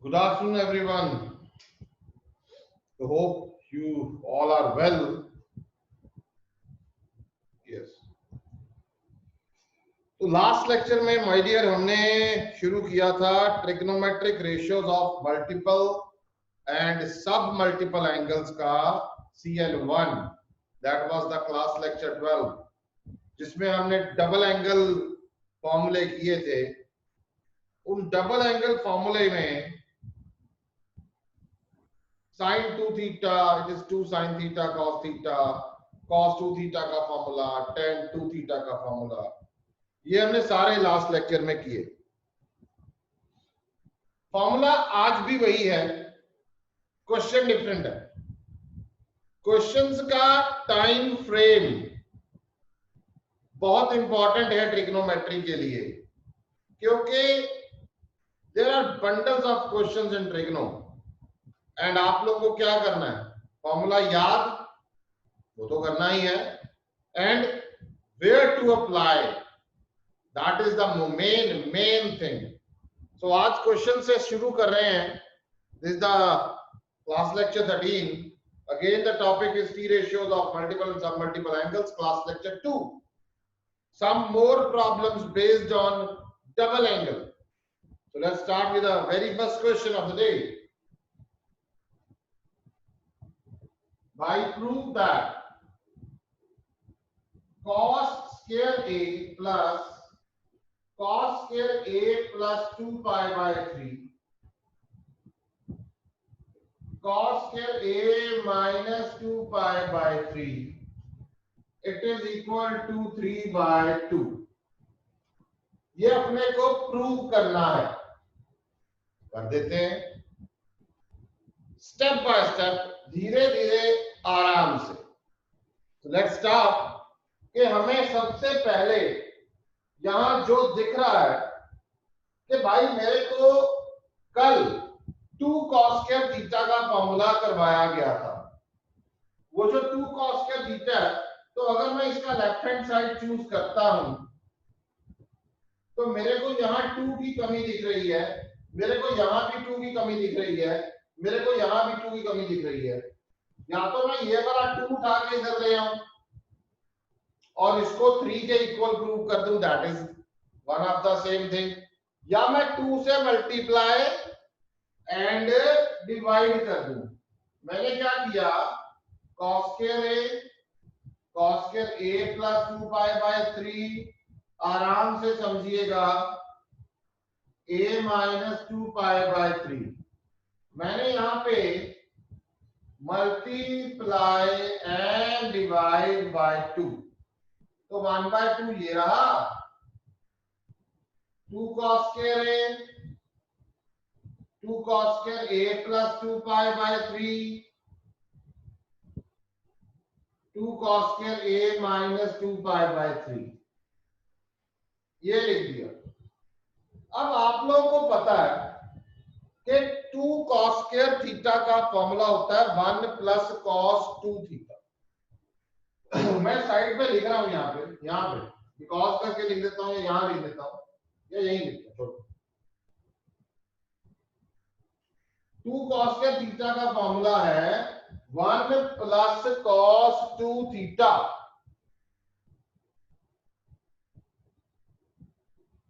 Good afternoon, everyone. I hope you all are well. Yes. तो last lecture में my dear हमने शुरू किया था trigonometric ratios of multiple and sub multiple angles का CL1. That was the class lecture 12, जिसमें हमने double angle फॉर्मूले किए थे. उन डबल एंगल फॉर्मूले में sin 2 theta, it is 2 sin theta cos theta, cos 2 theta का फॉर्मूला, tan 2 theta का फॉर्मूला, ये हमने सारे लास्ट लेक्चर में किए. फॉर्मूला आज भी वही है, क्वेश्चन डिफरेंट है. क्वेश्चंस का टाइम फ्रेम बहुत इंपॉर्टेंट है ट्रिग्नोमेट्री के लिए, क्योंकि there are bundles of questions in trigno and आप लोगों को क्या करना है, फॉर्मूला याद वो तो करना ही है, and where to apply, that is the main thing. So आज क्वेश्चन से शुरू कर रहे हैं. This the class lecture 13. Again the topic is T ratios of multiple and sub multiple angles, class lecture 2. Some more problems based on double angle. So let's start with the very first question of the day. By prove that cos square A plus cos square A plus 2 pi by 3 cos square A minus 2 pi by 3 it is equal to 3 by 2. ये अपने को prove करना है. कर देते हैं step by step, धीरे धीरे आराम से. लेट्स स्टार्ट कि हमें सबसे पहले यहां जो दिख रहा है कि भाई मेरे को कल 2 cos square थीटा का फॉर्मूला करवाया गया था. वो जो 2 cos square थीटा है, तो अगर मैं इसका लेफ्ट हैंड साइड चूज करता हूं तो मेरे को यहाँ 2 की कमी दिख रही है, मेरे को यहाँ भी 2 की कमी दिख रही है, मेरे को यहाँ भी 2 की कमी दिख रही है. या तो मैं ये वाला 2 उठा के इधर ले आऊं और इसको 3 के इक्वल प्रूव कर दूं, that is one of the same thing. या मैं 2 से मल्टीप्लाई एंड डिवाइड कर दूं. मैंने क्या किया, cos square A plus 2 pi by 3, आराम से समझिएगा, A minus 2 pi by 3. मैंने यहाँ पे मल्टीप्लाई एंड डिवाइड बाय 2, तो 1 by 2 ये रहा. 2 cos square A plus 2 pi by 3, 2 cos square A minus 2 pi by 3, ये लिख दिया. अब आप लोगों को पता है कि 2 cos square थीटा का फॉर्मूला होता है 1 plus cos 2 थीटा. मैं साइड पे लिख रहा हूं, यहाँ पे cos करके लिख देता हूं, यहाँ लिख देता हूं, या यही लिखता हूं. 2 cos square थीटा का फॉर्मूला है 1 plus cos 2 थीटा.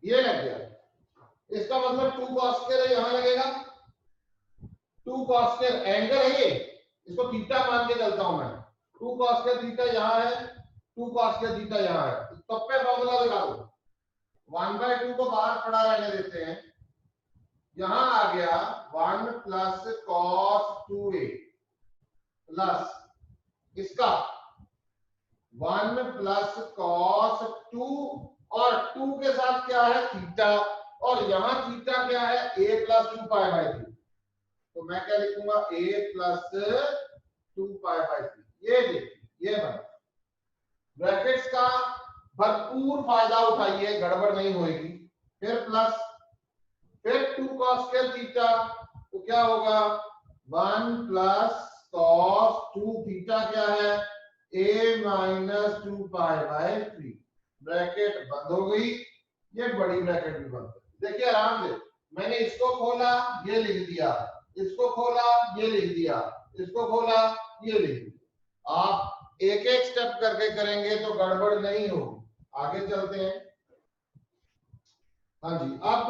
ये लग गया. इसका मतलब 2 cos square यहां लगेगा, 2 cos square एंगल है ये, इसको थीटा मान के चलता हूं मैं. 2 cos square थीटा यहां है, 2 cos square थीटा यहां है, तो तब पे फॉर्मूला लगा दो. 1 by 2 को बाहर पड़ा रहने देते हैं. यहां आ गया 1 plus cos 2a प्लस इसका 1 plus cos 2, और 2 के साथ क्या है, थीटा, और यहां थीटा क्या है, A plus 2 pi by 3. तो मैं क्या लिखूंगा, A plus 2 pi by 3. ये देखिए, ये बना. ब्रैकेट्स का भरपूर फायदा उठाइए, गड़बड़ नहीं होगी. फिर प्लस, फिर 2 cos square थीटा, तो क्या होगा, 1 plus cos 2 थीटा क्या है, A minus 2 pi by 3. Bracket बंद हो गई, ये बड़ी ब्रैकेट भी बंद. देखिए आराम से, मैंने इसको खोला, ये लिख दिया, इसको खोला, ये लिख दिया, इसको खोला, ये लिख दिया। आप एक एक स्टेप करके करेंगे तो गड़बड़ नहीं होगी। आगे चलते हैं। हाँ जी, अब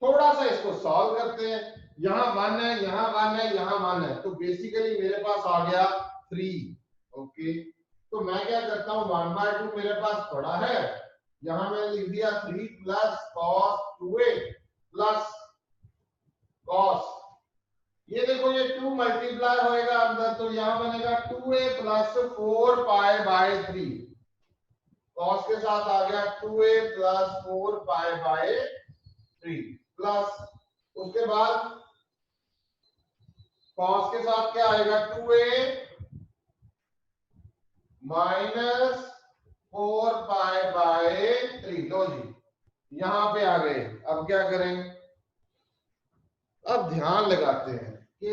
थोड़ा सा इसको सॉल्व करते हैं। यहाँ 1 है, यहाँ 1 है, यहाँ 1 है, तो बेसिकली मेरे पास आ गया 3। ओके, तो मैं क्या करता हूँ, 1/2 मेरे पास पड़ा है, यहाँ मैंने लिख दिया 3 plus cos 2a plus cos, ये देखो ये 2 मल्टीप्लाई होएगा अंदर, तो यहाँ बनेगा 2a plus 4 pi by 3। cos के साथ आ गया 2a plus 4 pi by 3 plus, उसके बाद cos के साथ क्या आएगा, 2a माइनस 4 पाई बाय 3। लो जी, यहां पे आ गए। अब क्या करें, अब ध्यान लगाते हैं कि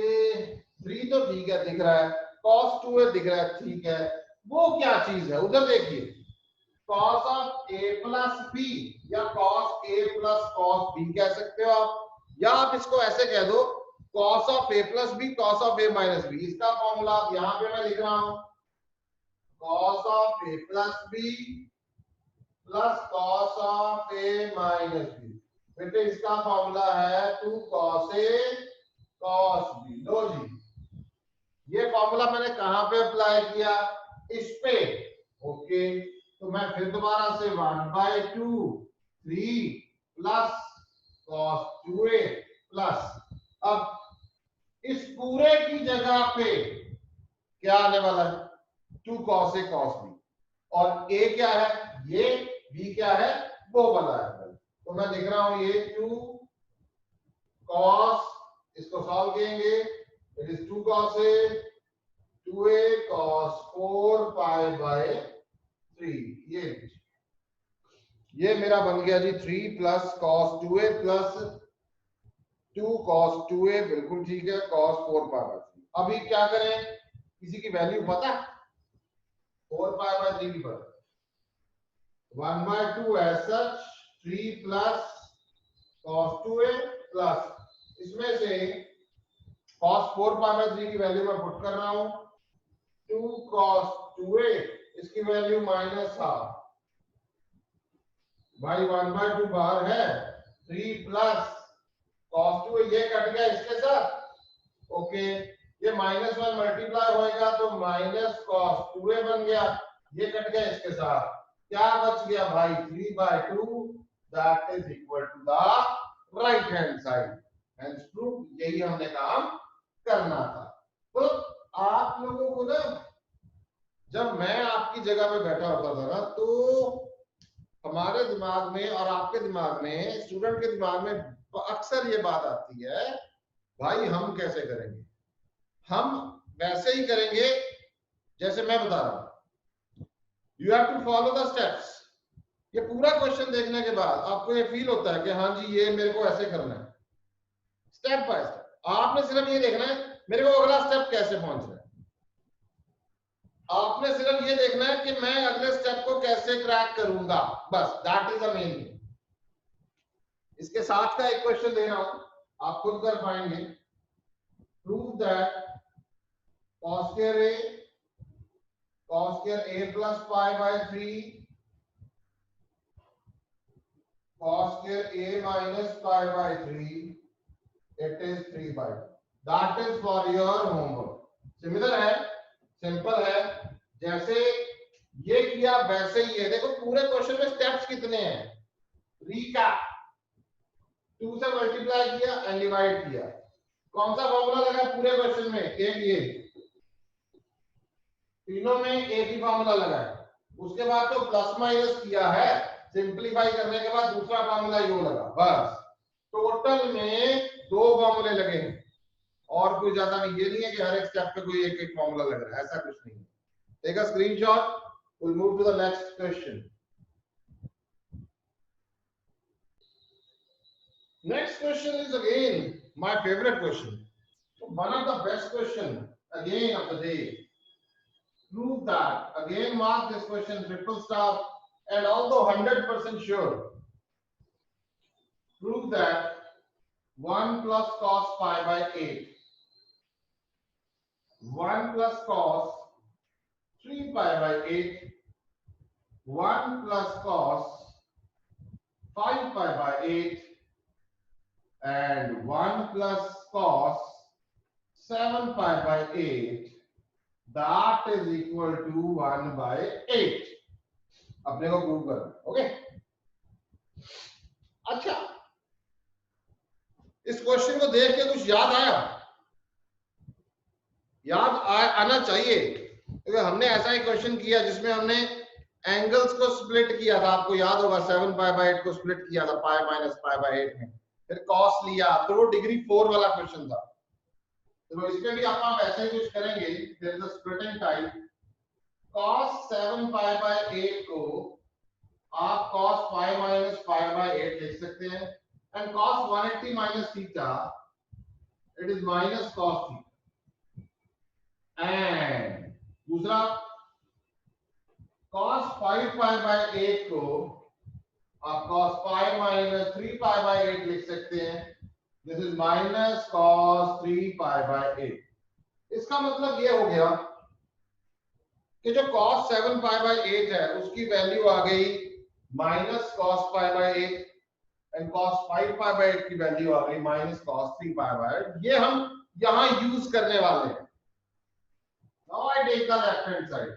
3 तो ठीक है दिख रहा है, cos 2a दिख रहा है, ठीक है, वो क्या चीज है उधर देखिए, cos of a plus b या cos a plus cos b कह सकते हो आप, या आप इसको ऐसे कह दो cos of a plus b cos of a minus b। इसका फॉर्मूला यहां पे मैं लिख रहा हूं, cos of a plus b plus cos of a minus b। बेटे इसका फॉर्मूला है 2 cos a cos b। लो जी, ये फॉर्मूला मैंने कहां पे अप्लाई किया, इस पे। ओके, तो मैं फिर दोबारा से 1/2 3 प्लस cos 2a प्लस, अब इस पूरे की जगह पे क्या आने वाला है, 2 cos a cos b, और a क्या है ये, b क्या है वो वाला है। तो मैं लिख रहा हूं ये 2 cos, इसको सॉल्व करेंगे, it is 2 cos a 2a cos 4 pi by 3। ये मेरा बन गया जी 3 plus cos 2a plus 2 cos 2a, बिल्कुल ठीक है, cos 4 पाई बाय 3। अभी क्या करें, किसी की वैल्यू पता, 4 पाई बाय 3 की पता, 1/2 as such 3 plus cos 2a plus, इसमें से cos 4 पाई बाय 3 की वैल्यू मैं पुट कर रहा हूं, 2 cos 2a, इसकी वैल्यू माइनस हाफ, भाई 1/2 बाहर है, 3 प्लस cos 2a, ये कट गया इसके साथ। ओके, ये -1 मल्टीप्लाई होएगा तो माइनस cos 2a बन गया, ये कट गया इसके साथ, क्या बच गया भाई 3/2, that is equal to the right hand side. Hence proof, यही हमने काम करना था। तो आप लोगों को ना, जब मैं आपकी जगह पे बैठा होता था ना, तो हमारे दिमाग में और आपके दिमाग में, स्टूडेंट के दिमाग में अक्सर ये बात आती है, भाई हम कैसे करेंगे, हम वैसे ही करेंगे जैसे मैं बता रहा हूं, you have to follow the steps. ये पूरा क्वेश्चन देखने के बाद आपको ये फील होता है कि हाँ जी ये मेरे को ऐसे करना है, स्टेप बाय स्टेप। आपने सिर्फ ये देखना है मेरे को अगला स्टेप कैसे पहुंचना है, आपने सिर्फ ये देखना है कि मैं अगले स्टेप को कैसे क्रैक करूंगा, बस that is the main thing. इसके साथ का एक क्वेश्चन दे रहा हूं, आप खुद कर पाएंगे। Prove that cos square a plus pi by 3 cos square a minus pi by 3, it is 3/2। that is for your homework। Similar है, सिंपल है, जैसे ये किया वैसे ही है। देखो पूरे क्वेश्चन में स्टेप्स कितने हैं, रीकैप, 2 से मल्टीप्लाई किया एंड डिवाइड किया, कौन सा फॉर्मूला लगा पूरे क्वेश्चन में, एक ये, तीनों में एक ही फॉर्मूला लगा है। उसके बाद तो प्लस माइनस किया है, सिंपलीफाई करने के बाद दूसरा फॉर्मूला यो लगा, बस टोटल में 2 फॉर्मूले लगे हैं, और कोई ज्यादा नहीं। ये नहीं है कि हर एक स्टेप पे कोई एक एक फॉर्मूला लग रहा है, ऐसा कुछ नहीं है। Take a screenshot, we'll move to the next question। Next question is again my favorite question, one of the best question again of the day। Prove that, again mark this question triple star, and although 100% sure, prove that 1 plus cos pi by 8, 1 plus cos 3 pi by 8, 1 plus cos 5 pi by 8, and 1 plus cos 7 pi by 8, that is equal to 1 by 8. अपने को prove करना, okay? अच्छा, इस question को देख के कुछ याद आया? आना चाहिए, क्योंकि हमने ऐसा एक क्वेश्चन किया जिसमें हमने एंगल्स को स्प्लिट किया था, आपको याद होगा 7 पाई बाय 8 को स्प्लिट किया था पाई माइनस पाई बाय 8 में, फिर कॉस लिया, तो वो डिग्री 4 वाला क्वेश्चन था। तो इसमें भी आप ऐसे ही कुछ करेंगे, there is a splitting type. cos 7 pi by 8 को आप cos pi minus pi by 8 लिख सकते हैं, and cos 180 minus theta it is minus cos theta. And दूसरा cos 5 पाई बाय 8 को आप cos pi minus 3 pi by 8 लिख सकते हैं, this is minus cos 3 pi by 8। इसका मतलब ये हो गया कि जो cos 7 पाई बाय 8 है उसकी वैल्यू आ गई minus cos pi by 8, and cos 5 pi by 8 की वैल्यू आ गई माइनस cos 3 पाई बाय 8। ये हम यहां यूज करने वाले हैं। Now I take the left hand side,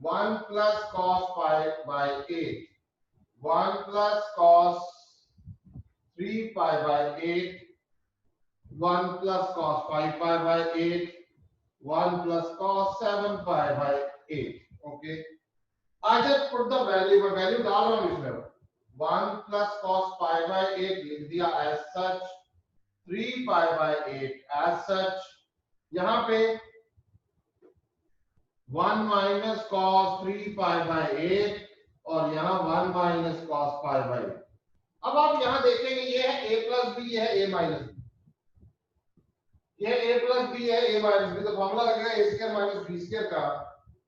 1 plus cos pi by 8, 1 plus cos 3 pi by 8, 1 plus cos 5 pi by 8, 1 plus cos 7 pi by 8. Okay, I just put the value डाल रहा हूं इसमें, 1 plus cos pi by 8 लिख दिया as such, 3 pi by 8 as such, यहां पे 1 minus cos 3 pi by 8 और यहां 1 minus cos pi by 8। अब आप यहां देखेंगे ये है a plus b, ये है a minus b, ये a plus b है a minus b, तो फॉर्मूला लगेगा a square minus b square का,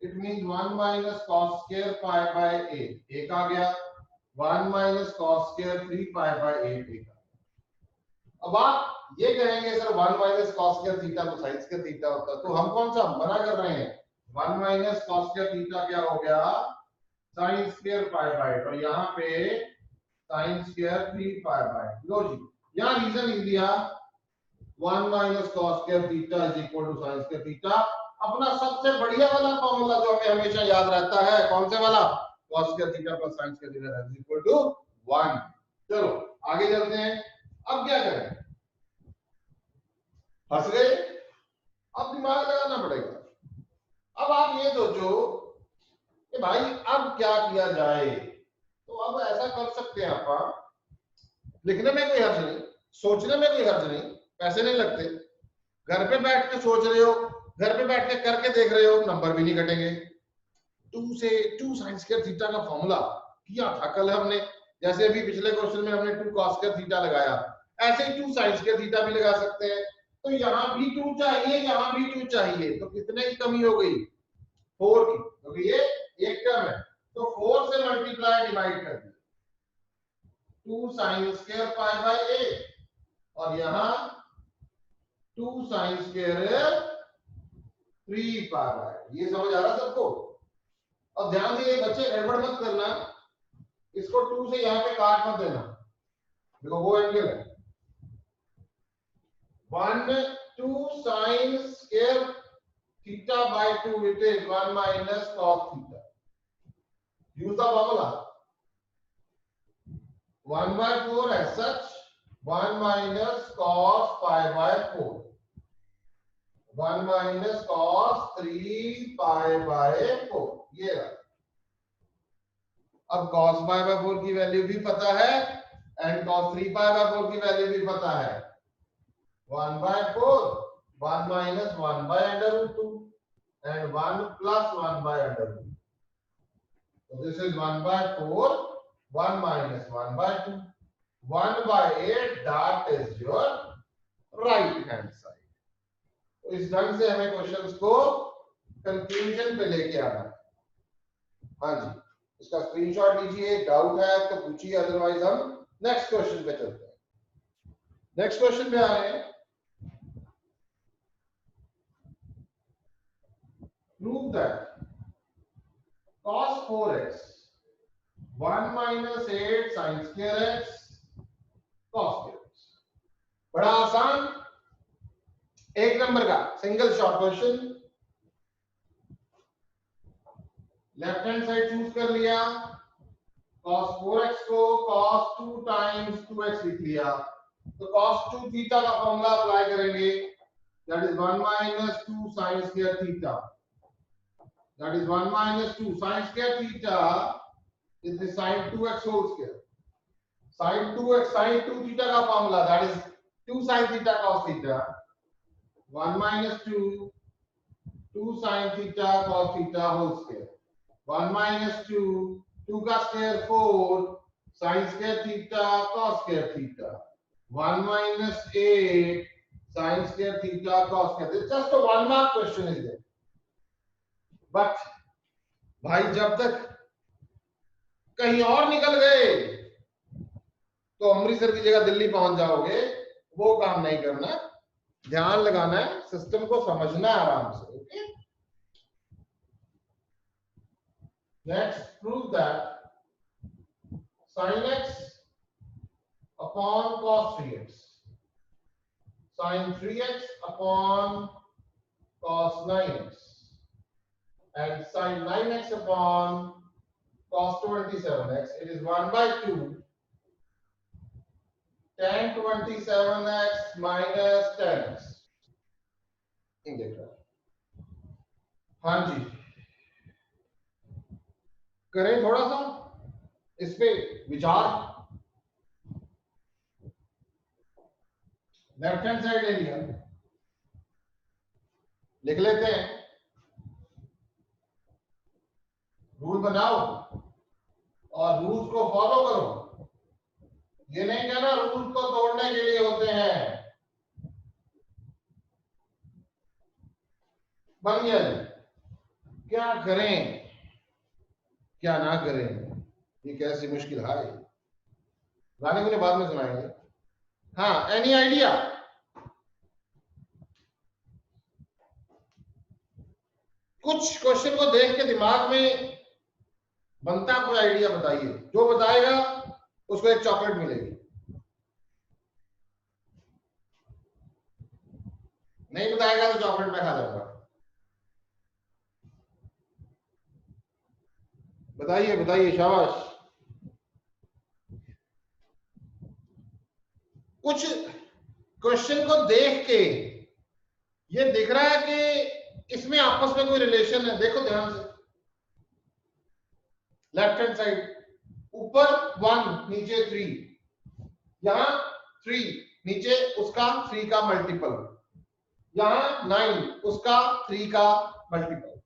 it means 1 minus cos square pi by 8 एक आ गया, 1 minus cos square 3 pi by 8 एक आ गया। अब आप ये कहेंगे sir 1 minus cos square theta तो sin square थीटा होता है, तो हम कौन सा मना कर रहे हैं, 1 माइनस cos स्क्वायर थीटा क्या हो गया, sin स्क्वायर पाई बाय 8, और यहाँ पे sin स्क्वायर 3 पाई बाय 8। लो जी, यहाँ रीजन लिख दिया 1 minus cos square theta is equal to sin square theta. अपना सबसे बढ़िया वाला फॉर्मूला जो हमें हमेशा याद रहता है, कौन से वाला, cos square theta plus sin square theta is equal to 1। चलो आगे चलते हैं। अब क्या करें, फंस गए, अब दिमाग लगाना पड़ेगा। अब आप ये सोचो कि भाई अब क्या किया जाए, तो अब ऐसा कर सकते हैं आप, लिखने में कोई हर्ज नहीं, सोचने में कोई हर्ज नहीं, पैसे नहीं लगते, घर पे बैठ के सोच रहे हो, घर पे बैठ के करके देख रहे हो, नंबर भी नहीं कटेंगे। 2 sin स्क्वायर थीटा का फॉर्मूला किया था कल हमने, जैसे अभी पिछले क्वेश्चन में हमने 2 cos स्क्वायर थीटा लगाया, ऐसे ही 2 sin स्क्वायर थीटा भी लगा सकते हैं। तो यहाँ भी 2 चाहिए, यहाँ भी 2 चाहिए, तो कितने की कमी हो गई, 4 की, क्योंकि ये एक टर्म है, तो 4 से मल्टीप्लाई डिवाइड कर दिया, 2 sin स्क्वायर पाई बाय 8, और यहाँ 2 sin स्क्वायर 3 पाई बाय। ये समझ आ रहा सबको? अब ध्यान दिए बच्चे, गड़बड़ मत करना, इसको 2 से यहाँ पे काट मत देना, देखो वो एंगल है 1 2 sin square theta by 2, it is 1 minus cos theta. Use the formula 1 by 4 as such, 1 minus cos pi by 4, 1 minus cos 3 pi by 4, ये रहा। अब cos pi by 4 की वैल्यू भी पता है एंड cos 3 pi by 4 की value भी पता है, 1 by 4, 1 minus 1 by under root 2 and 1 plus 1 by under root. So this is 1 by 4, 1 minus 1 by 2, 1 by 8, that is your right hand side. तो इस ढंग से हमें क्वेश्चंस को कंक्लूजन पे लेके आना है। हाँ जी, इसका स्क्रीनशॉट लीजिए, डाउट है तो पूछिए, अदरवाइज हम नेक्स्ट क्वेश्चन पे चलते हैं। नेक्स्ट क्वेश्चन पे आ रहे हैं। Prove that cos 4x 1 minus 8 sin square x cos square x। बड़ा आसान, एक नंबर का single short question. Left hand side choose कर लिया, cos 4x को cos 2 times 2x लिख लिया, तो cos 2 थीटा का फॉर्मूला अप्लाई करेंगे, that is 1 minus 2 sin square theta, that is 1 minus 2 sin square theta is the sin 2x whole square, sin 2x sin 2 theta का formula that is 2 sin theta cos theta, 1 minus 2 2 sin theta cos theta whole square, 1 minus 2 2 का square 4 sin square theta cos square theta, 1 minus 8 sin square theta cos square। It's just a 1 mark question is there, but भाई जब तक कहीं और निकल गए तो अमृतसर की जगह दिल्ली पहुंच जाओगे, वो काम नहीं करना, ध्यान लगाना है, सिस्टम को समझना है आराम से। Okay, next, prove that sin x upon cos 3x, sin 3x upon cos 9x, and sin 9x upon cos 27x. It is 1 by 2 tan 27x minus 10x। देख रहा, हाँ जी, करें थोड़ा सा इस पे विचार। लेफ्ट हैंड साइड एरिया लिख लेते हैं, रूल बनाओ और रूल्स को फॉलो करो। ये नहीं कहना रूल्स को तोड़ने के लिए होते हैं। बन गया जी, क्या करें क्या ना करें, ये कैसी मुश्किल है, गाने मुझे बाद में सुनाएंगे। हाँ, एनी आइडिया? कुछ क्वेश्चन को देख के दिमाग में बनता कोई आइडिया बताइए, जो बताएगा उसको एक चॉकलेट मिलेगी, नहीं बताएगा तो चॉकलेट मैं खा जाऊंगा। बताइए बताइए, शाबाश। कुछ क्वेश्चन को देख के ये दिख रहा है कि इसमें आपस में कोई रिलेशन है, देखो ध्यान से। लेफ्ट हैंड साइड, ऊपर 1 नीचे 3, यहां 3 नीचे उसका 3 का मल्टीपल, यहां 9 उसका 3 का मल्टीपल,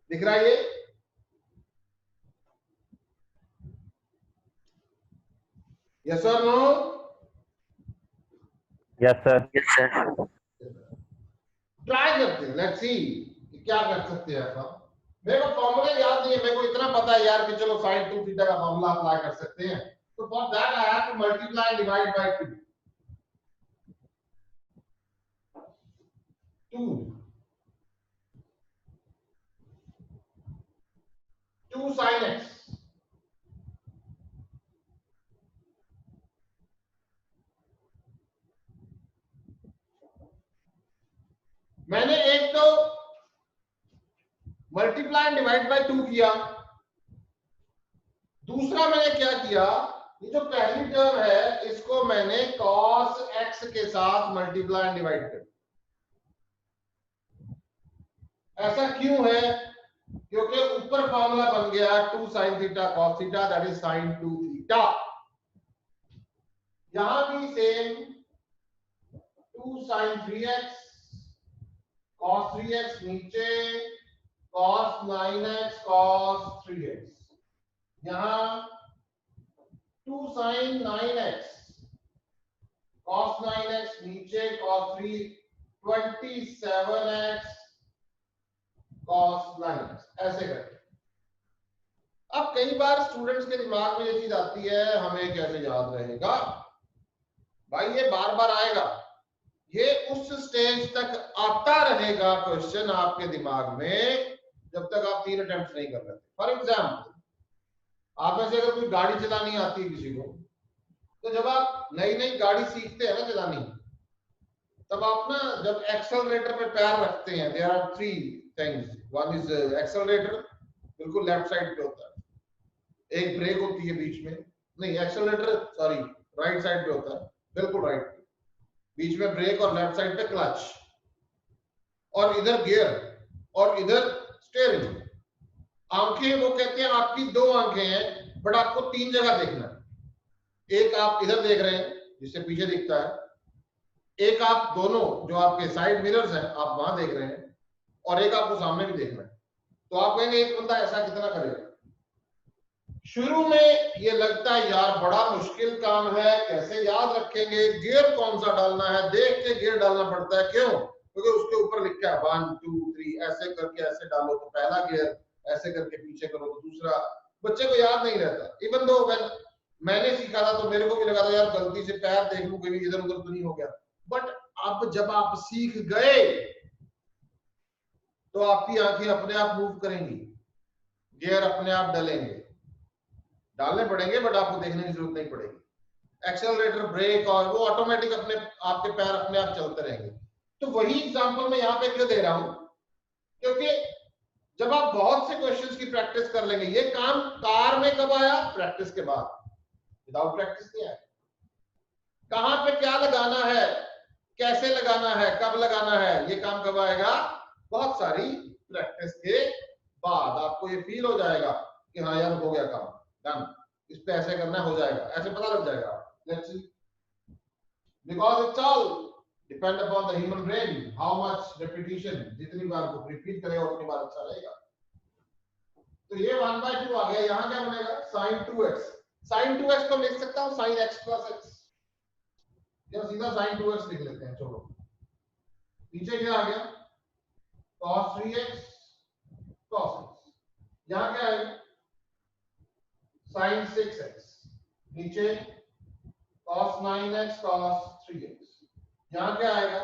दिख रहा है ये? यस और no? Yes sir. Yes sir. Try करते हैं, लेट्स सी क्या कर सकते हैं ऐसा। मेरे को फॉर्मूला याद नहीं है, मेरे को इतना पता है यार कि चलो sin 2 थीटा का फॉर्मूला अप्लाई कर सकते हैं, तो for that I have to multiply and divide by 2 sin x, मैंने एक तो मल्टीप्लाई एंड डिवाइड बाय 2 किया, दूसरा मैंने क्या किया, ये जो पहली टर्म है इसको मैंने cos x के साथ मल्टीप्लाई एंड डिवाइड कर। ऐसा क्यों है? क्योंकि ऊपर फॉर्मूला बन गया 2 sin theta cos theta, that is sin 2 theta. यहां भी same 2 sin 3x cos 3x नीचे cos 9x cos 3x, यहां 2 sin 9x cos 9x नीचे cos 3 27x cos 9x, ऐसे करके। अब कई बार स्टूडेंट्स के दिमाग में ये चीज आती है, हमें कैसे याद रहेगा? भाई ये बार बार आएगा, ये उस स्टेज तक आता रहेगा क्वेश्चन आपके दिमाग में जब तक आप 3 अटेम्प्ट नहीं कर लेते। फॉर एग्जाम्पल, आप में से अगर कोई गाड़ी चलानी आती है किसी को, तो जब आप नई नई गाड़ी सीखते हैं ना चलानी, तब आप ना जब एक्सेलरेटर पे पैर रखते हैं, there are 3 things, one is accelerator, बिल्कुल लेफ्ट साइड पे होता है, एक ब्रेक होती है बीच में, नहीं एक्सेलरेटर सॉरी राइट साइड पे होता है, बिल्कुल राइट, बीच में ब्रेक और लेफ्ट साइड पे क्लच, और इधर गियर और इधर स्टीयरिंग। आंखें, वो कहते हैं आपकी 2 आंखें हैं, बट आपको 3 जगह देखना है। एक आप इधर देख रहे हैं जिससे पीछे दिखता है, एक आप दोनों जो आपके साइड मिरर्स हैं आप वहां देख रहे हैं, और एक आपको सामने भी देखना है। तो आप कहेंगे एक बंदा ऐसा कितना करेगा? शुरू में ये लगता है यार बड़ा मुश्किल काम है, कैसे याद रखेंगे, गियर कौन सा डालना है, देख के गियर डालना पड़ता है। क्यों? क्योंकि उसके ऊपर लिखा है 1 2 3, ऐसे करके ऐसे डालो तो पहला गियर, ऐसे करके पीछे करो तो दूसरा। बच्चे को याद नहीं रहता। इवन दो मैंने सीखा था तो मेरे को भी लगा था यार गलती से पैर देख लूं कहीं इधर उधर तो नहीं हो गया, बट अब जब आप सीख गए तो आपकी आंखें अपने आप मूव करेंगी, गियर अपने आप डलेंगे, डालने पड़ेंगे बट आपको देखने की जरूरत नहीं पड़ेगी। एक्सेलरेटर, ब्रेक और वो ऑटोमेटिक अपने आपके पैर अपने आप चलते रहेंगे। तो वही एग्जांपल मैं यहाँ पे क्यों दे रहा हूं? क्योंकि जब आप बहुत से क्वेश्चंस की प्रैक्टिस कर लेंगे, ये काम कार में कब आया? प्रैक्टिस के बाद। विदाउट प्रैक्टिस नहीं आया। कहां पे क्या लगाना है, कैसे लगाना है, कब लगाना है, ये काम कब आएगा? बहुत सारी प्रैक्टिस के बाद आपको ये फील हो जाएगा कि हाँ यार हो गया काम, डन, इस पे ऐसे करना हो जाएगा, ऐसे पता लग जाएगा। Let's see, because it's all depend upon the human brain, how much repetition, जितनी बार को रिपीट करेगा उतनी बार अच्छा रहेगा। तो ये 1/2 आ गया, यहाँ क्या बनेगा? sin 2x। sin 2x को लिख सकता हूँ sin x plus x, या सीधा sin 2x लिख लेते हैं। चलो नीचे क्या आ गया? cos 3x cos x। यहाँ क्या है? sin 6x। नीचे cos 9x cos 3x। यहाँ क्या आएगा?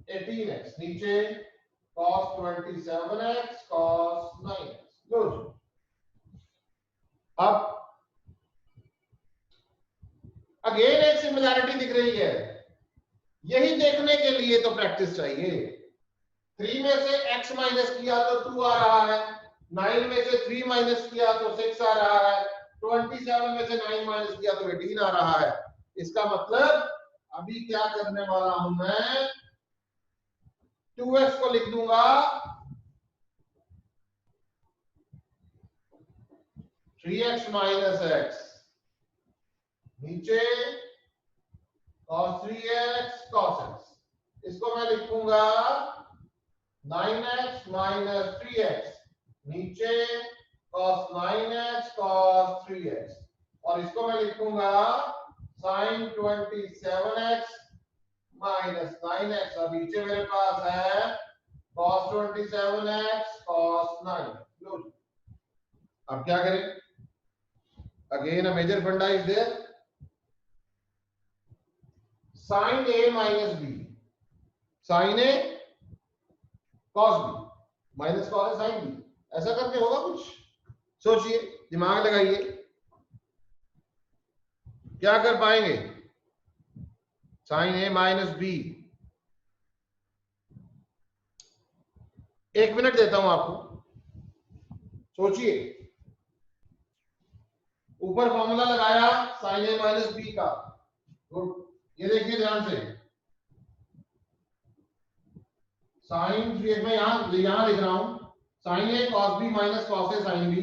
18x। नीचे cos 27x cos 9x। लो जी, अब अगेन एक सिमिलैरिटी दिख रही है, यही देखने के लिए तो प्रैक्टिस चाहिए। 3 में से x माइनस किया तो 2 आ रहा है, 9 में से 3 माइनस किया तो 6 आ रहा है, 27 में से 9 माइनस किया तो 18 आ रहा है। इसका मतलब अभी क्या करने वाला हूं मैं? 2x को लिख दूंगा 3x माइनस x, नीचे cos 3x cos x, इसको मैं लिखूंगा 9x माइनस 3x, नीचे cos 9x cos 3x, और इसको मैं लिखूंगा sin 27x माइनस 9x। अब नीचे मेरे पास है cos 27x cos 9। अब क्या करें? अगेन अ मेजर फंडा is there, sin a minus b, sin a cos b minus cos a sin b, ऐसा करके होगा कुछ? सोचिए, दिमाग लगाइए, क्या कर पाएंगे? sin a minus b, 1 minute देता हूं आपको, सोचिए। ऊपर फॉर्मूला लगाया sin a माइनस b का, गुड, ये देखिए ध्यान से, साइन 3x में यहां लिख रहा हूं sin a cos b minus cos a sin b,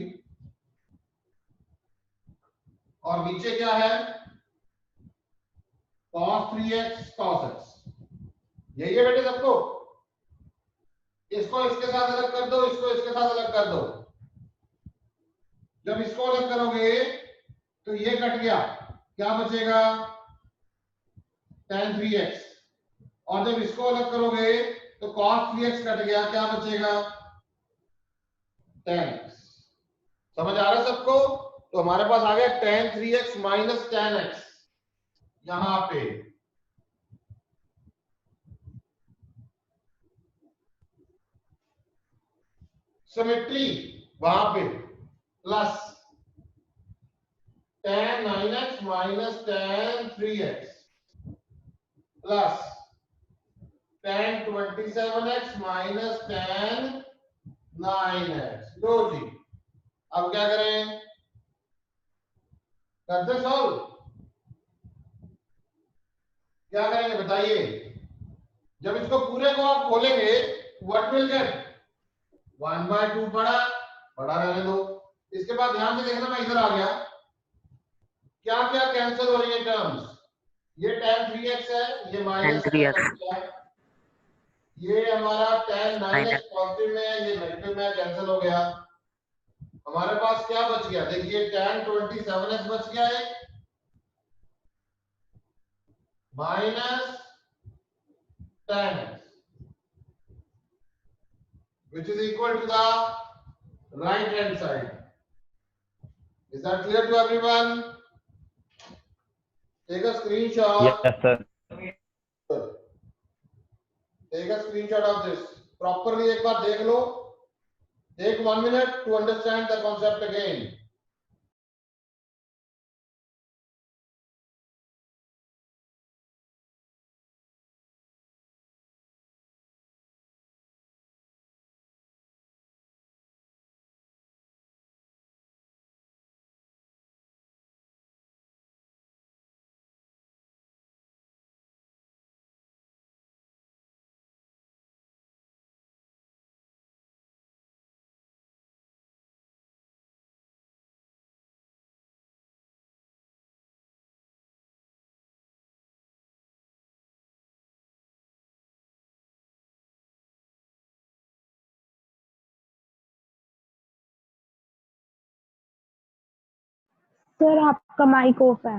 और नीचे क्या है? cos 3x cos x। यही है बेटे सबको? इसको इसके साथ अलग कर दो, इसको इसके साथ अलग कर दो। जब इसको अलग करोगे तो ये कट गया, क्या बचेगा? tan 3x, और जब इसको अलग करोगे तो cos 3x कट गया, क्या बचेगा? tan x। समझ आ रहा है सबको? तो हमारे पास आ गया tan 3x minus tan x। यहां पे सिमेट्री वहां पे plus tan 9x minus tan 3x plus tan 27x minus tan 9x। लो जी, अब क्या करें, करते सॉल्व, क्या करेंगे बताइए। जब इसको पूरे को आप खोलेंगे व्हाट विल गेट 1/2 पड़ा, पड़ा रहने दो। इसके बाद ध्यान से देखना, मैं इधर आ गया, क्या क्या कैंसिल हो रही है टर्म्स, ये tan 3x है, ये माइनस है, ये हमारा tan 9x पॉजिटिव में है, ये नेगेटिव में कैंसिल हो गया। हमारे पास क्या बच गया, देखिए tan 27x बच गया है minus tan x which is equal to the right hand side. Is that clear to everyone? Take a screenshot. Yes, sir. Take a screenshot of this. Properly एक बार देख लो. Take 1 minute to understand the concept again. Sir आपका mic off है।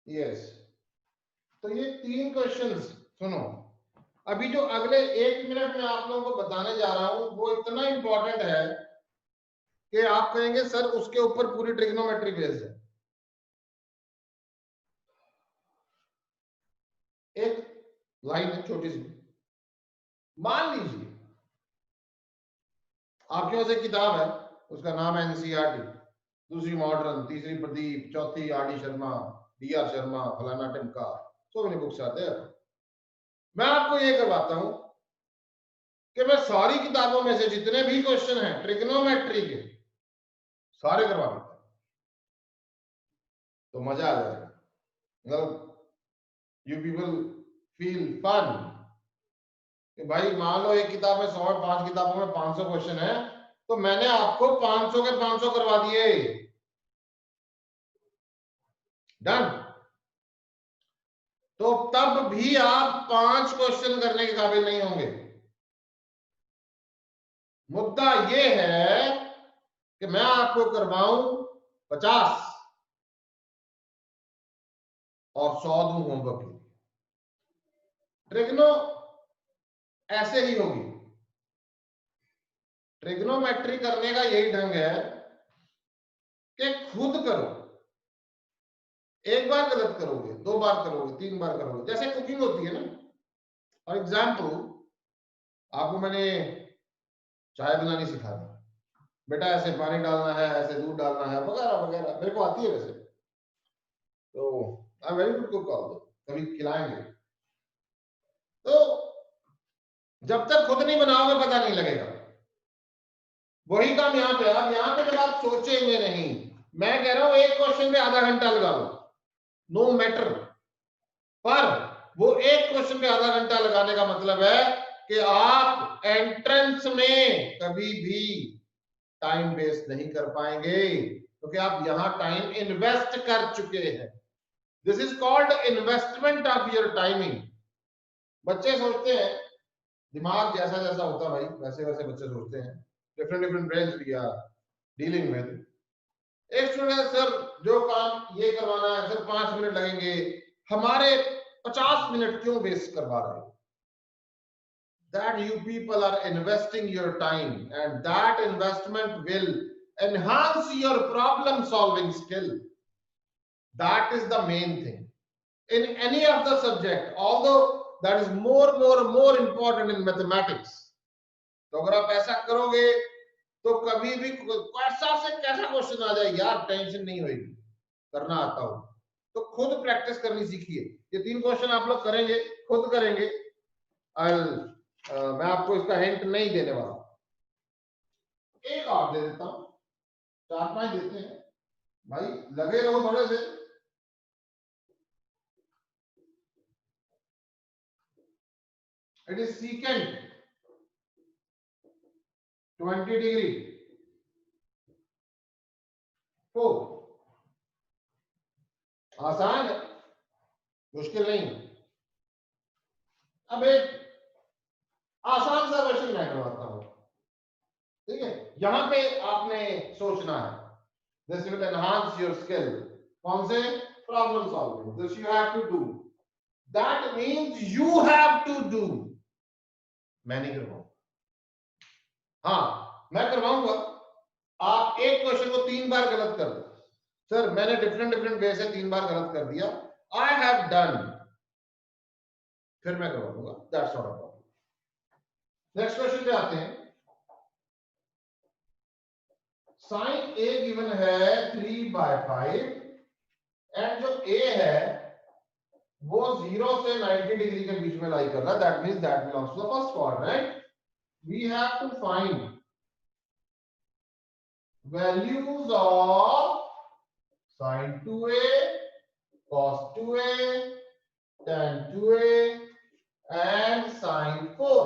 Yes. तो ये 3 questions सुनो, अभी जो अगले 1 मिनट में आप लोगों को बताने जा रहा हूं वो इतना इंपॉर्टेंट है कि आप कहेंगे सर उसके ऊपर पूरी ट्रिग्नोमेट्री बेस्ड है। एक लाइन है छोटी सी, मान लीजिए आपके पास एक किताब है, उसका नाम है एनसीईआरटी, दूसरी मॉडर्न, तीसरी प्रदीप, चौथी R D Sharma, D R Sharma, फलाना टिमका, सो मेनी बुक्स आते हैं। मैं आपको ये करवाता हूं कि मैं सारी किताबों में से जितने भी क्वेश्चन हैं ट्रिग्नोमेट्री के सारे करवा देता हूं, तो मजा आ जाएगा। मतलब यू पीपल फील फन कि भाई मान लो एक किताब में 100 5 किताबों में 500 क्वेश्चन है, तो मैंने आपको 500 के 500 करवा दिए, डन। तो तब भी आप 5 क्वेश्चन करने के काबिल नहीं होंगे। मुद्दा यह है कि मैं आपको करवाऊं 50 और 100 दूं होमवर्क। ट्रिग्नो ऐसे ही होगी, ट्रिग्नोमेट्री करने का यही ढंग है कि खुद करो, एक बार गलत करोगे, 2 बार करोगे, 3 बार करोगे, जैसे कुकिंग होती है ना। फॉर एग्जाम्पल आपको मैंने चाय बनानी सिखा दी, बेटा ऐसे पानी डालना है, ऐसे दूध डालना है, वगैरह वगैरह, मेरे को आती है वैसे, तो I am very good cook, कभी खिलाएंगे। तो जब तक खुद नहीं बनाओगे पता नहीं लगेगा। वही काम यहाँ पे, आप यहाँ पे जब आप सोचेंगे नहीं, मैं कह रहा हूं एक क्वेश्चन पे आधा घंटा लगा लो, नो मैटर, पर वो एक क्वेश्चन पे आधा घंटा लगाने का मतलब है कि आप एंट्रेंस में कभी भी टाइम वेस्ट नहीं कर पाएंगे, क्योंकि आप यहां टाइम इन्वेस्ट कर चुके हैं। This is called investment of your timing. बच्चे सोचते हैं, दिमाग जैसा जैसा होता है भाई वैसे वैसे बच्चे सोचते हैं, different different brains we are dealing with. एक स्टूडेंट सर जो काम ये करवाना है सर 5 मिनट लगेंगे, हमारे 50 मिनट क्यों वेस्ट करवा रहे हो? that you people are investing your time, and that investment will enhance your problem solving skill. That is the main thing in any of the subject, although that is more important in mathematics. तो अगर आप ऐसा करोगे तो कभी भी कैसा से कैसा क्वेश्चन आ जाए यार, टेंशन नहीं होगी, करना आता हो तो खुद प्रैक्टिस करनी सीखिए। ये 3 क्वेश्चन आप लोग करेंगे, खुद करेंगे। मैं आपको इसका हिंट नहीं देने वाला, एक और दे देता हूं, 4-5 देते हैं भाई, लगे रहो बड़े से। It is secant 20 degree 4। आसान है, मुश्किल नहीं। अब एक आसान सा क्वेश्चन मैं करवाता हूं, ठीक है? यहां पे आपने सोचना है, this will enhance your skill. कौन से? Problem solving. This you have to do, that means you have to do. मैं नहीं करवाऊंगा, हाँ मैं करवाऊंगा। आप एक क्वेश्चन को 3 बार गलत कर दो, सर मैंने डिफरेंट वे से 3 बार गलत कर दिया, आई हैव डन, फिर मैं करवा दूंगा, that's not a problem. Next question पे आते हैं। साइन ए गिवन है 3/5 एंड जो ए है वो 0 से 90 डिग्री के बीच में लाई कर रहा है, that means that belongs to the first quadrant. We have to find values of sin 2a, cos 2a, tan 2a and sin 4।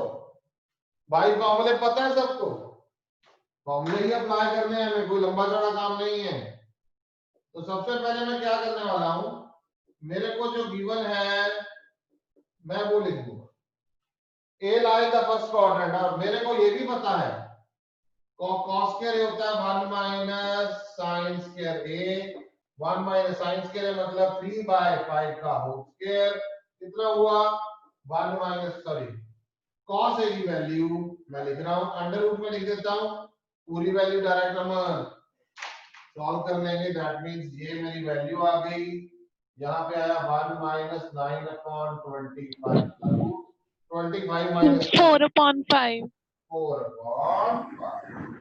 भाई फॉर्मूले पता है सबको, फॉर्मूले ही अप्लाई करने हैं, हमें कोई लंबा चौड़ा काम नहीं है। तो सबसे पहले मैं क्या करने वाला हूं, मेरे को जो गिवन है मैं वो लिख दूंगा, ए लाई द फर्स्ट क्वाड्रेंट। और मेरे को ये भी पता है cos स्क्वायर होता है 1 minus sin square a, 1 minus sin square मतलब 3/5 का होल स्क्वायर, कितना हुआ 1 माइनस सॉरी cos a की वैल्यू मैं लिख रहा हूं अंडर रूट में लिख देता हूं, पूरी वैल्यू डायरेक्ट हम सॉल्व कर लेंगे। दैट मींस ये मेरी वैल्यू आ गई, यहां पे आया 1 माइनस 9/25 25 माइनस 4/5। 4/5।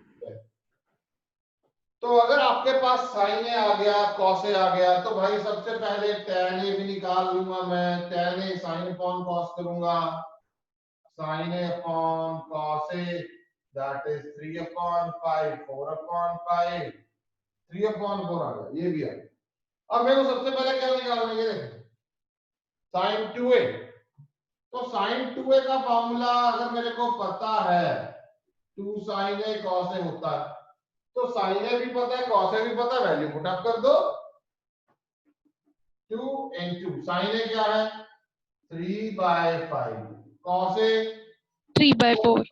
तो अगर आपके पास साइन ए आ गया, कॉस ए आ गया, तो भाई सबसे पहले tan ए भी निकाल लूंगा मैं। tan ए sin अपॉन कॉस करूंगा, sin A upon cos A that is 3/5 4/5 3/4 आ गया, ये भी आ गया। अब मेरे को सबसे पहले क्या निकालना है, ये देखो sin 2a। तो sin 2a का फॉर्मूला अगर मेरे को पता है 2 sin a cos a होता है, तो sin a भी पता है cos a भी पता है, वैल्यू पुट अप कर दो। 2 into sin a क्या है 3/5, cos a 3/4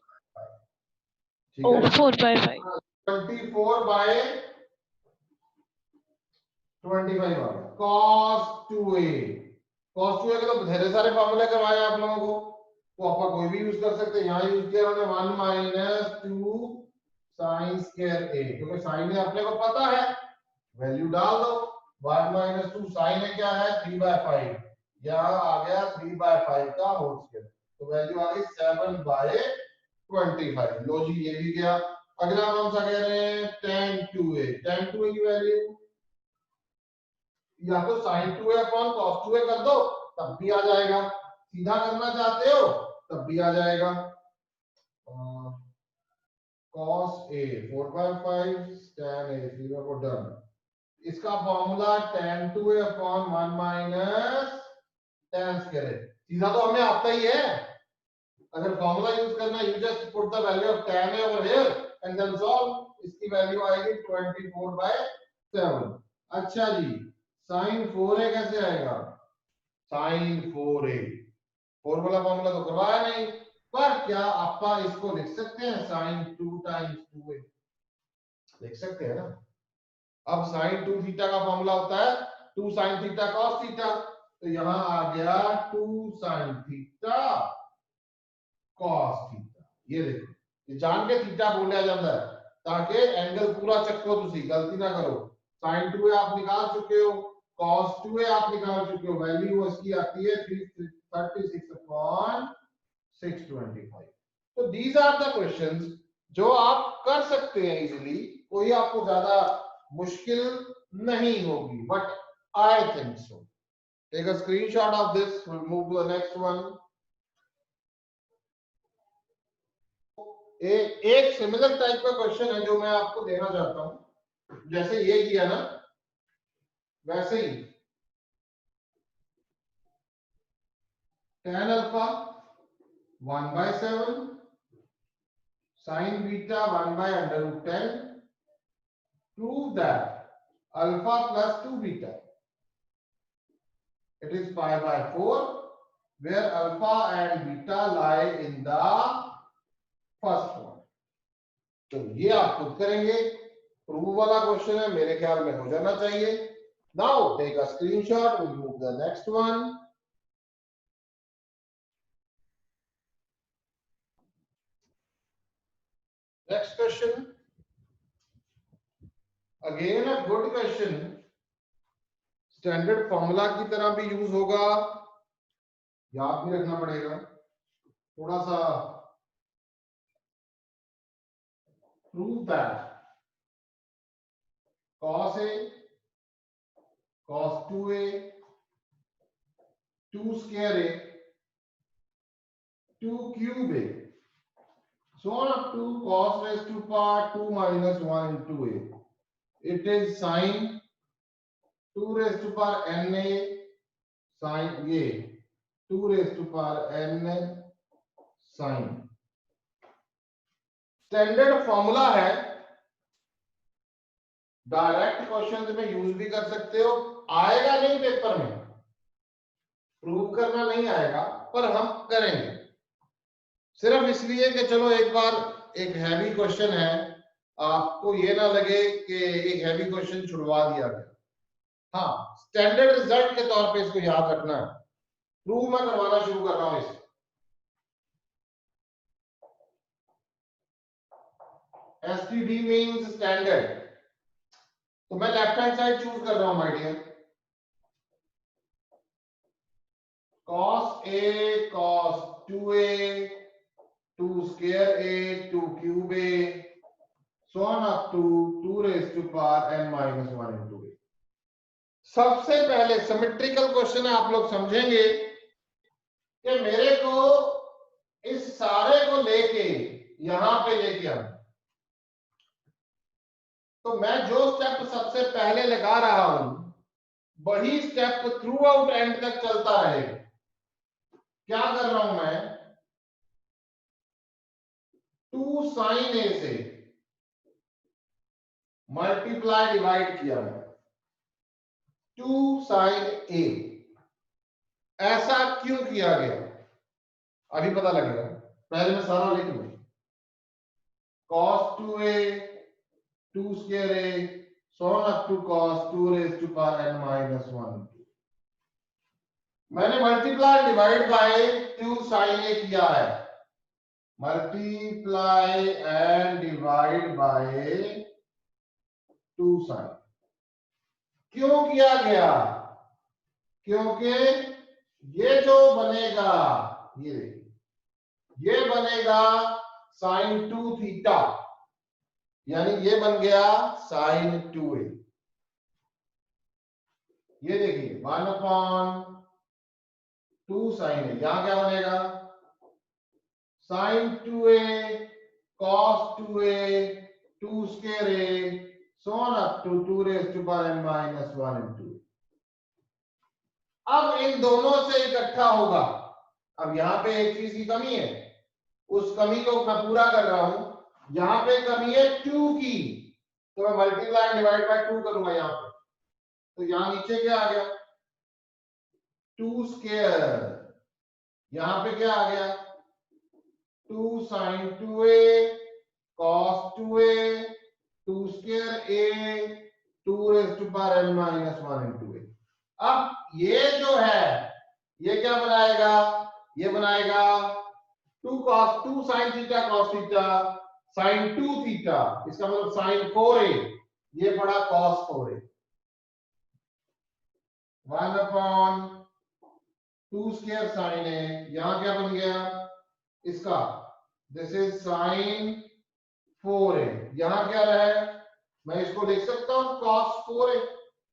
ठीक और है 4/5। 24/25 आ गया। cos 2a के तो ढेर सारे फॉर्मूले करवाए आप लोगों को, तो आपका कोई भी यूज कर सकते हैं। यहाँ यूज किया उन्होंने 1 माइनस 2 sin स्क्वायर a, क्योंकि sin a अपने को पता है, वैल्यू डाल दो। 1 माइनस 2 sin a क्या है 3/5, यहाँ आ गया 3/5 का होल स्क्वायर, तो वैल्यू आ गई 7/25। लो जी ये भी गया। अगला कौन सा कह रहे हैं tan 2a की वैल्यू या तो sin 2a upon cos 2a कर दो, तब भी आ जाएगा। सीधा करना चाहते हो तब भी आ जाएगा। cos a 4/5 tan a 3/4 डन। इसका formula tan 2a upon 1 minus tan square a, सीधा तो हमें आता ही है। अगर फॉर्मूला यूज करना, you just put the value of tan a over here and then solve. इसकी वैल्यू आएगी 24/7। अच्छा जी sin 4a कैसे आएगा, sin 4a फॉर्मूला तो करवाया नहीं, पर क्या आपका इसको लिख सकते हैं sin 2 टाइम्स 2a, लिख सकते हैं ना। अब sin 2 थीटा का फॉर्मूला होता है 2 sin थीटा cos थीटा, तो यहां आ गया 2 sin थीटा cos थीटा। ये देखो, ये जान के थीटा बोलिया जाता है ताकि एंगल पूरा चक्को, तुसी गलती ना करो। sin 2a आप निकाल चुके हो, cos 2a आप निकाल चुके हो, वैल्यू उसकी आती है 336/625। तो दीज आर द क्वेश्चंस जो आप कर सकते हैं इजीली, कोई आपको ज्यादा मुश्किल नहीं होगी, but I think so. Take a screenshot of this, will move to the next one. एक सिमिलर टाइप का क्वेश्चन है जो मैं आपको देना चाहता हूं, जैसे ये किया ना वैसे ही। tan alpha 1/7 sin beta 1/√10, prove that alpha plus 2 beta, it is pi/4, where alpha and beta lie in the first one। तो ये आप खुद करेंगे, प्रूव वाला क्वेश्चन है, मेरे ख्याल में हो जाना चाहिए। Now take a screenshot, will move the next one. Next question, again a good question, standard formula की तरह भी यूज होगा, याद भी रखना पड़ेगा थोड़ा सा। Prove that cos a cos 2a 2 square a 2 cube a, so on up to cos raised to power 2 minus 1 into a, it is sin 2 raised to power n a sin a 2 raised to power n sin। Standard formula है, direct questions में use भी कर सकते हो, आएगा नहीं paper में, prove करना नहीं आएगा, पर हम करेंगे सिर्फ इसलिए कि चलो एक बार एक हैवी क्वेश्चन है, आपको ये ना लगे कि एक हैवी क्वेश्चन छुड़वा दिया गया। हाँ, स्टैंडर्ड रिजल्ट के तौर पे इसको याद रखना है। प्रूव मैं करवाना शुरू कर रहा हूं इसे। एसटीडी मींस स्टैंडर्ड, तो मैं लेफ्ट हैंड साइड चूज कर रहा हूं my dear. cos a cos 2a 2 square a 2 cube a, so on up to 2 raised to power n minus 1 into a। सबसे पहले सिमेट्रिकल क्वेश्चन है, आप लोग समझेंगे कि मेरे को इस सारे को लेके यहां पे लेके आना, तो मैं जो स्टेप सबसे पहले लगा रहा हूं वही स्टेप थ्रू आउट एंड तक चलता रहेगा। क्या कर रहा हूं मैं, 2 sin a से मल्टीप्लाई डिवाइड किया मैं 2 sin a, ऐसा क्यों किया गया अभी पता लगेगा, पहले मैं सारा लिख लूं। cos 2a 2 square a, so on up to cos 2 raised to power n minus 1। मैंने multiply divide by 2 sin a किया है, multiply and divide by 2 sin। क्यों किया गया, क्योंकि ये जो बनेगा, ये बनेगा sin 2 थीटा, यानी ये बन गया sin 2a। ये देखिए 1/2 sin a, यहां क्या बनेगा sin 2a cos 2a 2 square a, so on up to 2 raised to power n minus 1 into a। अब इन दोनों से इकट्ठा होगा, अब यहां पे एक चीज की कमी है, उस कमी को मैं पूरा कर रहा हूं। यहां पे कमी है 2 की, तो मैं मल्टीप्लाई डिवाइड बाय 2 करूंगा यहां पे, तो यहां नीचे क्या आ गया 2 स्क्वायर, यहां पे क्या आ गया 2 sin 2a cos 2a 2 square a 2 raised to power n minus 1 into a। अब ये जो है ये क्या बनाएगा, ये बनाएगा 2 sin theta cos theta sin 2 theta, इसका मतलब sin 4a, ये पड़ा cos 4a, 1/2 square sin a, यहां क्या बन गया इसका, दिस इज sin 4a, यहां क्या रहा है, मैं इसको लिख सकता हूं cos 4a,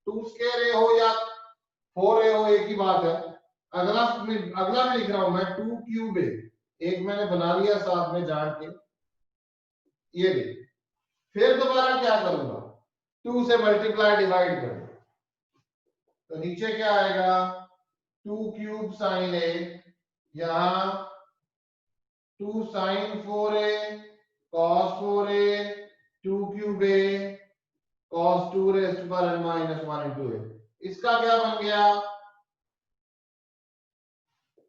2 स्क्वायर a हो या 4a हो, एक ही बात है। अगला भी लिख रहा हूं मैं 2 क्यूब a, एक मैंने बना लिया साथ में जान के, ये भी। फिर दोबारा क्या करूंगा, 2 से मल्टीप्लाई डिवाइड करूंगा, तो नीचे क्या आएगा 2 क्यूब sin a, यहां 2 sin 4a cos 4a, 2 cube a cos 2 raised to power n minus 1 into a, इसका क्या बन गया,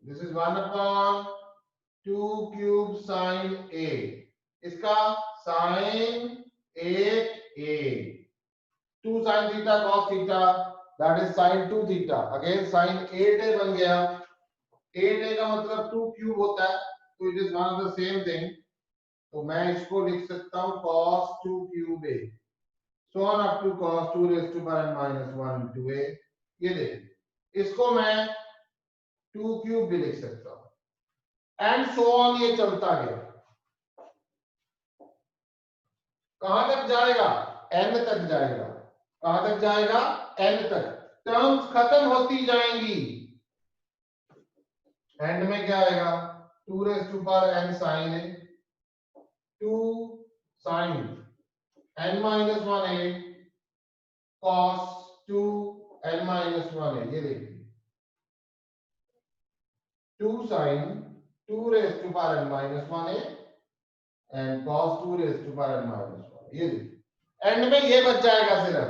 this is 1/2 cube sin a, इसका sin 8a, 2 sin theta cos theta, that is sin 2 theta, again sin 8a बन गया, 8a का मतलब 2 cube होता है, तो it is one of the same thing, तो मैं इसको लिख सकता हूं cos 2 cube a, so on up to cos 2 raised to power n minus 1 into a, ये देखिए इसको मैं 2 क्यूब भी लिख सकता हूं, एंड सो ऑन, ये चलता गया, कहां तक जाएगा, n तक जाएगा, कहां तक जाएगा, n तक, टर्म्स खत्म होती जाएंगी, एंड में क्या आएगा 2 raised to power n sin a, 2 sin n minus 1a cos 2 n minus 1a, ये देखिए 2 sin 2 raised to power n minus 1a and cos 2 raised to power n minus 1, ये देखिए एंड में ये बच जाएगा सिर्फ,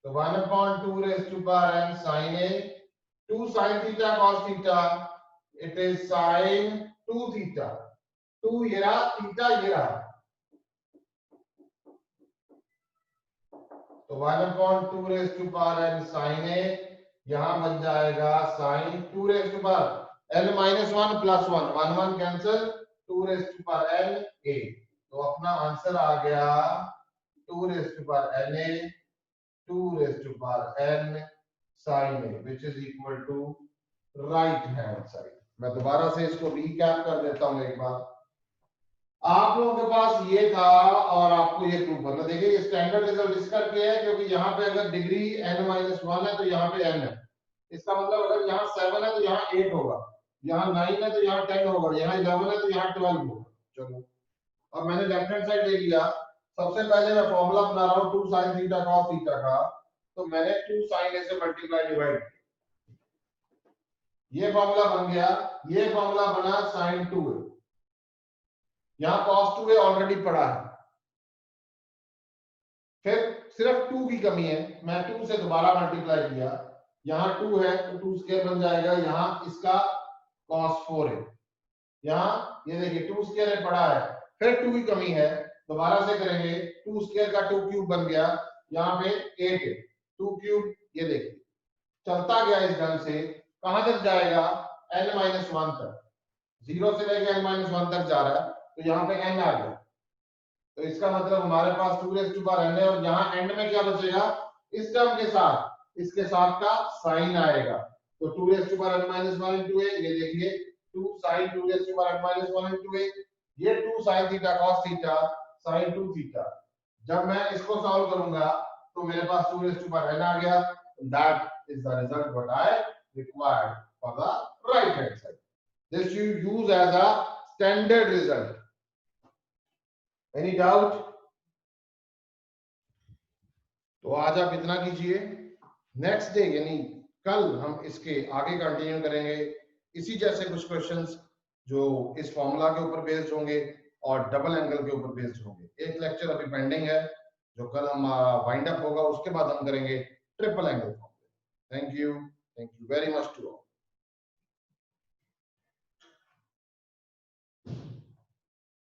तो 1/2 raised to power n sin a, 2 sin theta cos theta, it is sin 2 theta, 2 ये रहा, थीटा ये रहा, तो 1/2 raised to power n sin a, यहां बन जाएगा sin 2 raised to power n minus 1 plus 1, 1 cancel, 2 raised to power n a, तो अपना आंसर आ गया 2 raised to power n a, 2 raised to power n sin a, which is equal to right hand side। मैं दोबारा से इसको recap कर देता हूं एक बार, आप लोगों के पास ये था और आपको ये प्रूव करना, देखिए ये स्टैंडर्ड रिजल्ट इस करके है क्योंकि यहाँ पे अगर डिग्री n-1 है तो यहाँ पे n है, इसका मतलब अगर यहाँ 7 है तो यहाँ 8 होगा, यहाँ 9 है तो यहाँ 10 होगा, यहाँ 11 है तो यहाँ 12 होगा। चलो अब मैंने लेफ्ट हैंड साइड ले लिया, सबसे पहले मैं फॉर्मूला बना रहा हूँ 2 sin थीटा cos थीटा का, तो मैंने 2 sin a से मल्टीप्लाई डिवाइड, ये फॉर्मूला बन गया, ये फॉर्मूला बना sin 2a, यहां cos 2a ऑलरेडी पड़ा है, फिर सिर्फ 2 की कमी है, मैं 2 से दोबारा मल्टीप्लाई किया, यहां 2 है तो 2 स्क्वायर बन जाएगा, यहां इसका cos 4 है, यहां ये देखिए 2 स्क्वायर पड़ा है, फिर 2 की कमी है, दोबारा से करेंगे, 2 स्क्वायर का 2 क्यूब बन गया, यहां पे 8 है, 2 क्यूब, ये देखिए चलता गया इस ढंग से, कहां तक जाएगा n-1 तक, 0 से लेकर n-1 तक जा रहा है, तो यहाँ पे n आ गया, तो इसका मतलब हमारे पास 2 raised to power n है, और यहाँ एंड में क्या बचेगा, इस टर्म के साथ इसके साथ का साइन आएगा, तो 2 raised to power n minus 1 into a, ये देखिए 2 sin 2 raised to power n minus 1 into a, ये 2 sin theta cos theta sin 2 theta, जब मैं इसको सॉल्व करूंगा तो मेरे पास 2 raised to power n आ गया, that is the result what I required for the right hand side। This you use as a standard result। Any doubt? तो आज आप इतना कीजिए, नेक्स्ट डे यानी कल हम इसके आगे कंटिन्यू करेंगे, इसी जैसे कुछ क्वेश्चंस जो इस फॉर्मूला के ऊपर बेस्ड होंगे और डबल एंगल के ऊपर बेस्ड होंगे। एक लेक्चर अभी पेंडिंग है जो कल हम वाइंड अप होगा, उसके बाद हम करेंगे triple angle formula. Thank you very much to all.